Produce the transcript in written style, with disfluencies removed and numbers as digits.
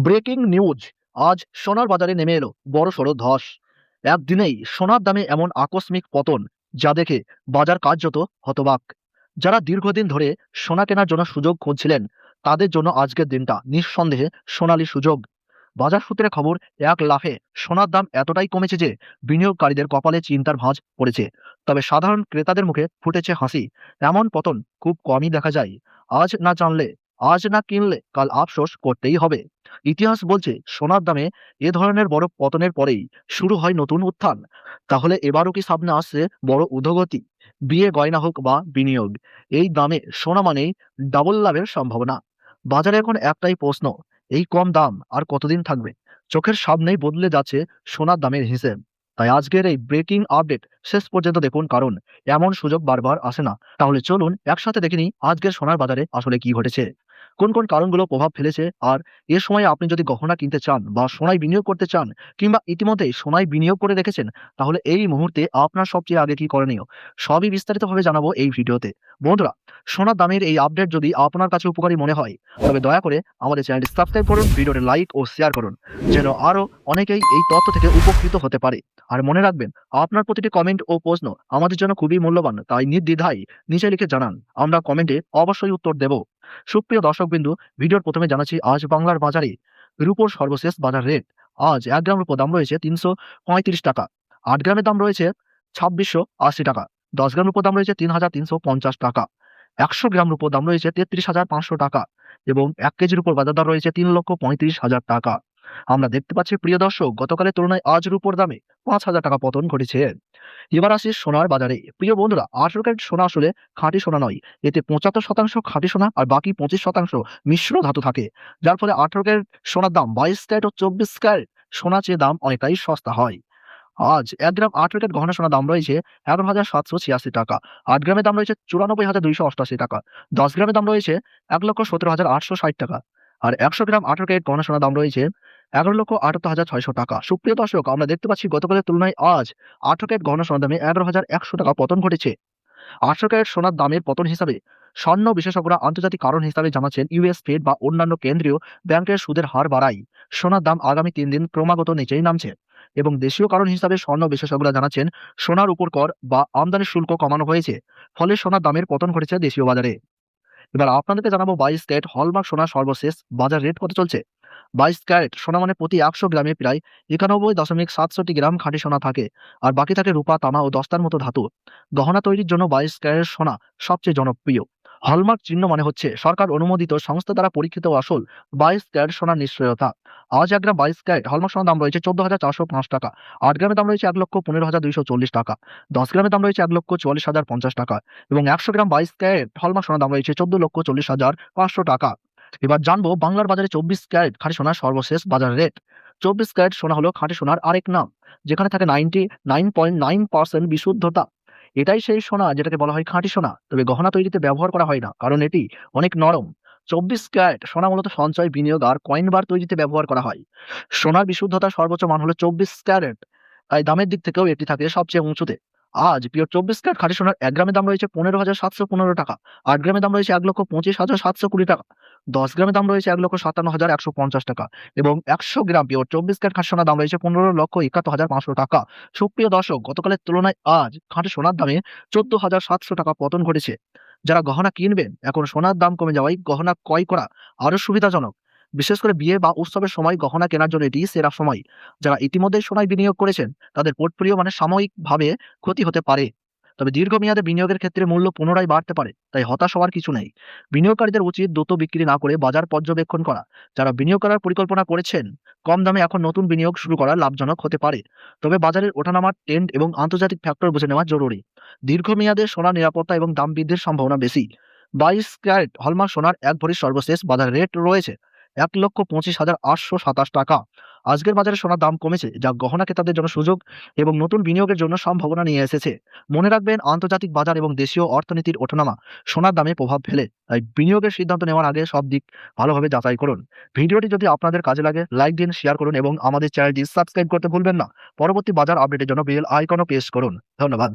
Breaking news, আজ সোনার বাজারে নেমে এলো বড়সড় ধস। একদিনেই সোনার দামে এমন আকস্মিক পতন, যা দেখে বাজার কার্যত হতবাক। যারা দীর্ঘদিন ধরে সোনা কেনার জন্য সুযোগ খুঁজছিলেন, তাদের জন্য আজকের দিনটা নিঃসন্দেহে সোনালী সুযোগ। বাজার সূত্রে খবর, এক লাফে সোনার দাম এতটাই কমেছে যে বিনিয়োগকারীদের কপালে চিন্তার ভাঁজ পড়েছে। তবে সাধারণ ক্রেতাদের মুখে ফুটেছে হাসি। এমন পতন খুব কমই দেখা যায়। আজ না জানলে, আজ না কিনলে কাল আফসোস করতেই হবে। ইতিহাস বলছে, সোনার দামে এ ধরনের বড় পতনের পরেই শুরু হয় নতুন উত্থান। তাহলে এবারও কি সামনে আসছে বড় ঊর্ধ্বগতি? বিয়ে, গয়না হোক বা বিনিয়োগ, এই দামে সোনা মানেই ডাবল লাভের সম্ভাবনা। বাজারে এখন একটাই প্রশ্ন, এই কম দাম আর কতদিন থাকবে? চোখের সামনেই বদলে যাচ্ছে সোনার দামের হিসেব। তাই আজকের এই ব্রেকিং আপডেট শেষ পর্যন্ত দেখুন, কারণ এমন সুযোগ বারবার আসে না। তাহলে চলুন একসাথে দেখে নিই আজকের সোনার বাজারে আসলে কি ঘটেছে, কোন কোন কারণগুলো প্রভাব ফেলেছে। আর এ সময় আপনি যদি গহনা কিনতে চান বা সোনায় বিনিয়োগ করতে চান, কিংবা ইতিমধ্যেই সোনায় বিনিয়োগ করে রেখেছেন, তাহলে এই মুহূর্তে আপনার সবচেয়ে আগে কি করণীয়, সবই বিস্তারিতভাবে জানাবো এই ভিডিওতে। বন্ধুরা, সোনার দামের এই আপডেট যদি আপনার কাছে উপকারী মনে হয়, তবে দয়া করে আমাদের চ্যানেলটি সাবস্ক্রাইব করুন, ভিডিওটি লাইক ও শেয়ার করুন, যেন আরও অনেকেই এই তথ্য থেকে উপকৃত হতে পারে। আর মনে রাখবেন, আপনার প্রতিটি কমেন্ট ও প্রশ্ন আমাদের জন্য খুবই মূল্যবান, তাই নির্দ্বিধায় নিচে লিখে জানান, আমরা কমেন্টে অবশ্যই উত্তর দেব। সুপ্রিয় দর্শকবিন্দু, ভিডিওর প্রথমে জানাচ্ছি আজ বাংলার বাজারে রুপোর সর্বশেষ বাজার রেট। আজ 1 গ্রাম রুপোর দাম রয়েছে 335 টাকা, 8 গ্রামের দাম রয়েছে 2680 টাকা, 10 গ্রাম রুপোর দাম রয়েছে 3350 টাকা, 100 গ্রাম রুপোর দাম রয়েছে 33,500 টাকা এবং 1 কেজির উপর বাজার দর রয়েছে 3,35,000 টাকা। আমরা দেখতে পাচ্ছি প্রিয় দর্শক, গতকালের তুলনায় আজ রুপোর দামে 5,000 টাকা পতন ঘটেছে। এবার আসি সোনার বাজারে। প্রিয় বন্ধুরা, 18 ক্যারেট সোনা আসলে খাঁটি সোনা নয়। এতে 75% খাঁটি সোনা আর বাকি 25% মিশ্র ধাতু থাকে, যার ফলে 18 ক্যারেট সোনার দাম 22 ক্যারেট ও 24 ক্যারেট সোনার চেয়ে দাম অনেকটাই সস্তা হয়। আজ 1 গ্রাম 18 ক্যারেট গহনা সোনার দাম রয়েছে 11,786 টাকা, 8 গ্রামের দাম রয়েছে 94,288 টাকা, 10 গ্রামের দাম রয়েছে 1,17,860 টাকা আর 100 গ্রাম 18 ক্যারেট গহনা সোনার দাম রয়েছে 11,78,600 টাকা। সুপ্রিয় দর্শক, আমরা দেখতে পাচ্ছি গতকালের তুলনায় আজ 18 ক্যারেট গহনা সোনার দামে 11,100 টাকা পতন ঘটেছে। 18 ক্যারেট সোনার দামের পতন হিসাবে স্বর্ণ বিশেষজ্ঞরা আন্তর্জাতিক কারণ হিসাবে জানাচ্ছেন, ইউএস ফেড বা অন্যান্য কেন্দ্রীয় ব্যাংকের সুদের হার বাড়ায় সোনার দাম আগামী 3 দিন ক্রমাগত নিচেই নামছে। এবং দেশীয় কারণ হিসাবে স্বর্ণ বিশেষজ্ঞরা জানাচ্ছেন, সোনার উপর কর বা আমদানি শুল্ক কমানো হয়েছে, ফলে সোনার দামের পতন ঘটেছে দেশীয় বাজারে। এবার আপনাদেরকে জানাবো 22 ক্যারেট হলমার্ক সোনার সর্বশেষ বাজার রেট কত চলছে। 22 ক্যারেট সোনা মানে প্রতি 100 গ্রামে প্রায় 91.67 গ্রাম খাঁটি সোনা থাকে, আর বাকি থাকে রূপা, তামা ও দস্তার মতো ধাতু। গহনা তৈরির জন্য 22 ক্যারেট সোনা সবচেয়ে জনপ্রিয়। হলমার্ক চিহ্ন মানে হচ্ছে সরকার অনুমোদিত সংস্থা দ্বারা পরীক্ষিত আসল 22 ক্যারেট সোনার নিশ্চয়তা। আজ 1 গ্রাম 22 ক্যারেট হলমার্ক সোনার দাম রয়েছে 14,405 টাকা, 8 গ্রামের দাম রয়েছে 1,15,240 টাকা, 10 গ্রামের দাম রয়েছে 1,44,050 টাকা এবং 100 গ্রাম 22 ক্যারেট হলমার্ক সোনার দাম রয়েছে 14,40,500 টাকা। এবার জানবো বাংলার বাজারে 24 ক্যারেট খাঁটি সোনার সর্বশেষ বাজার রেট। 24 ক্যারেট সোনা হলো খাঁটি সোনার আরেক নাম, যেখানে থাকে 99.9% বিশুদ্ধতা। এটাই সেই সোনা যেটাকে বলা হয় খাঁটি সোনা, তবে গহনা তৈরিতে ব্যবহার করা হয় না, কারণ এটি অনেক নরম। 24 ক্যারেট সোনা মূলত সঞ্চয়, বিনিয়োগ আর কয়েন বার তৈরিতে ব্যবহার করা হয়। সোনার বিশুদ্ধতার সর্বোচ্চ মান হলো 24 ক্যারেট, তাই দামের দিক থেকেও এটি থাকে সবচেয়ে উঁচুতে। আজ পিওর 24 ক্যারেট খাঁটি সোনার 1 গ্রামের দাম রয়েছে 15,715 টাকা, 8 গ্রামের দাম রয়েছে 1,25,720 টাকা, 10 গ্রামের দাম রয়েছে 1,57,150 টাকা এবং 100 গ্রাম পিওর 24 ক্যারেট খাঁটি সোনার দাম রয়েছে 15,71,500 টাকা। সুপ্রিয় দর্শক, গতকালের তুলনায় আজ খাঁটি সোনার দামে 14,700 টাকা পতন ঘটেছে। যারা গহনা কিনবেন, এখন সোনার দাম কমে যাওয়ায় গহনা ক্রয় করা আরো সুবিধাজনক। বিশেষ করে বিয়ে বা উৎসবের সময় গহনা কেনার জন্য এটি সেরা সময়। যারা ইতিমধ্যেই সোনায় বিনিয়োগ করেছেন, তাদের পোর্টফোলিও মানে সাময়িকভাবে ক্ষতি হতে পারে, তবে দীর্ঘমেয়াদে বিনিয়োগের ক্ষেত্রে মূল্য পুনরায় বাড়তে পারে, তাই হতাশ হওয়ার কিছু নেই। বিনিয়োগকারীদের উচিত দ্রুত বিক্রি না করে বাজার পর্যবেক্ষণ করা। যারা বিনিয়োগ করার পরিকল্পনা করেছেন, কম দামে এখন নতুন বিনিয়োগ শুরু করা লাভজনক হতে পারে, তবে বাজারের ওঠানামার ট্রেন্ড এবং আন্তর্জাতিক ফ্যাক্টর বুঝে নেওয়া জরুরি। দীর্ঘমেয়াদে সোনার নিরাপত্তা এবং দাম বৃদ্ধির সম্ভাবনা বেশি। 22 ক্যারেট হলমার্ক সোনার 1 ভরির সর্বশেষ বাজার রেট রয়েছে 1,25,827 টাকা। আজকের বাজারে সোনার দাম কমেছে, যা গহনা ক্রেতাদের জন্য সুযোগ এবং নতুন বিনিয়োগের জন্য সম্ভাবনা নিয়ে এসেছে। মনে রাখবেন, আন্তর্জাতিক বাজার এবং দেশীয় অর্থনীতির ওঠানামা সোনার দামে প্রভাব ফেলে, তাই বিনিয়োগের সিদ্ধান্ত নেওয়ার আগে সব দিক ভালোভাবে যাচাই করুন। ভিডিওটি যদি আপনাদের কাজে লাগে, লাইক দিন, শেয়ার করুন এবং আমাদের চ্যানেলটি সাবস্ক্রাইব করতে ভুলবেন না। পরবর্তী বাজার আপডেটের জন্য বেল আইকনও প্রেস করুন। ধন্যবাদ।